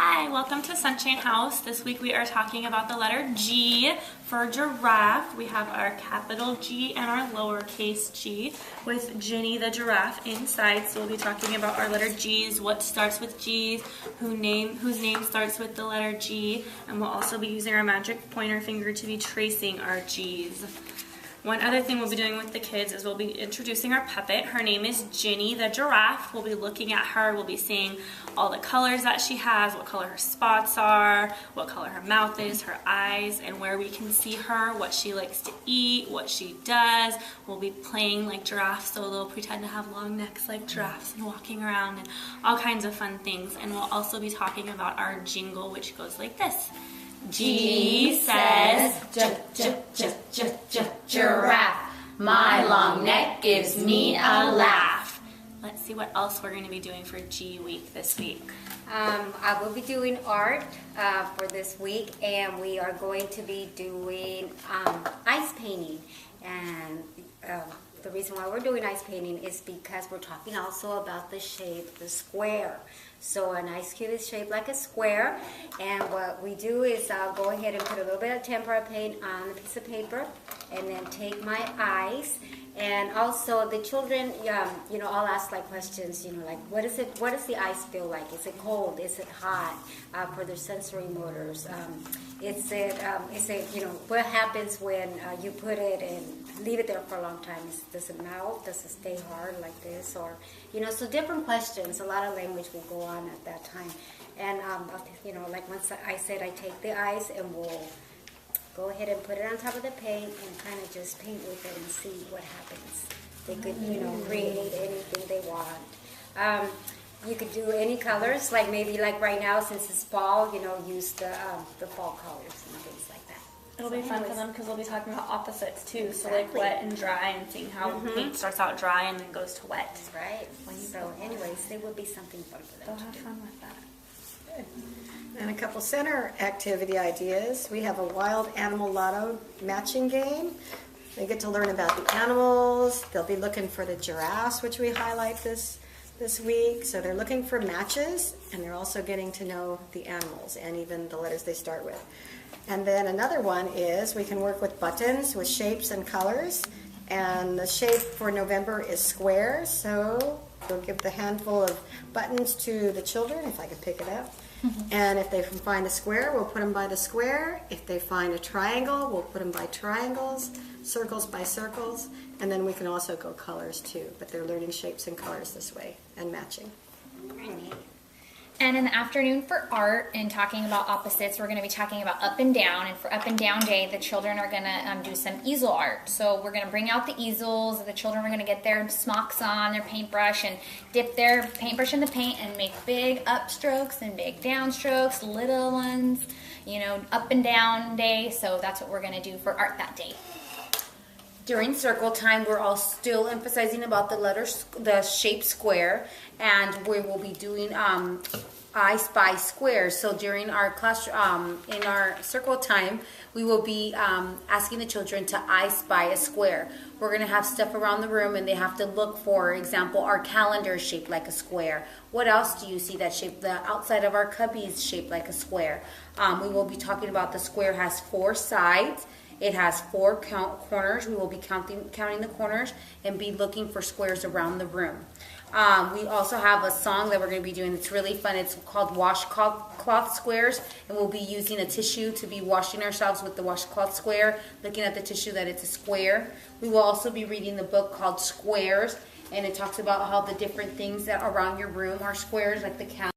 Hi, welcome to Sunshine House. This week we are talking about the letter G for giraffe. We have our capital G and our lowercase g with Ginny the giraffe inside. So we'll be talking about our letter G's, what starts with G's, whose name starts with the letter G, and we'll also be using our magic pointer finger to be tracing our G's. One other thing we'll be doing with the kids is we'll be introducing our puppet. Her name is Ginny the giraffe. We'll be looking at her. We'll be seeing all the colors that she has, what color her spots are, what color her mouth is, her eyes, and where we can see her, what she likes to eat, what she does. We'll be playing like giraffes, so they'll pretend to have long necks like giraffes and walking around and all kinds of fun things. And we'll also be talking about our jingle, which goes like this. G says giraffe. My long neck gives me a laugh. Let's see what else we're going to be doing for G week this week. I will be doing art for this week, and we are going to be doing ice painting. And the reason why we're doing ice painting is because we're talking also about the shape, the square. So an ice cube is shaped like a square, and what we do is I'll go ahead and put a little bit of tempera paint on a piece of paper, and then take my ice. And also the children, I'll ask like questions, like what does the ice feel like? Is it cold? Is it hot? For their sensory motors, what happens when you put it and leave it there for a long time? Does it melt? Does it stay hard like this? Or, so different questions. A lot of language will go on at that time. And, like once I said, I take the ice and we'll go ahead and put it on top of the paint and kind of just paint with it and see what happens. They could, create anything they want. You could do any colors, like maybe like right now since it's fall, use the fall colors and things like that. It'll be fun for them because we'll be talking about opposites too. Exactly. So like wet and dry, and seeing how paint starts out dry and then goes to wet. Right. So anyways, it will be something fun for them. They'll have fun with that. Good. And a couple center activity ideas. We have a wild animal lotto matching game. They get to learn about the animals. They'll be looking for the giraffes, which we highlight this week. So they're looking for matches, and they're also getting to know the animals and even the letters they start with. And then another one is we can work with buttons with shapes and colors. And the shape for November is square, so we'll give the handful of buttons to the children, if I could pick it up. And if they can find a square, we'll put them by the square. If they find a triangle, we'll put them by triangles, circles by circles, and then we can also go colors too. But they're learning shapes and colors this way and matching. And in the afternoon for art and talking about opposites, we're going to be talking about up and down. And for up and down day, the children are going to do some easel art. So we're going to bring out the easels. The children are going to get their smocks on, their paintbrush, and dip their paintbrush in the paint and make big upstrokes and big downstrokes, little ones, up and down day. So that's what we're going to do for art that day. During circle time, we're all still emphasizing about the shape square, and we will be doing I Spy squares. So during our class, in our circle time, we will be asking the children to I Spy a square. We're going to have stuff around the room, and they have to look for example, our calendar is shaped like a square. What else do you see that shape? The outside of our cubby is shaped like a square. We will be talking about the square has 4 sides. It has 4 corners. We will be counting the corners and be looking for squares around the room. We also have a song that we're going to be doing. It's really fun. It's called Washcloth Squares, and we'll be using a tissue to be washing ourselves with the washcloth square, looking at the tissue that it's a square. We will also be reading the book called Squares, and it talks about how the different things that are around your room are squares, like the calendar.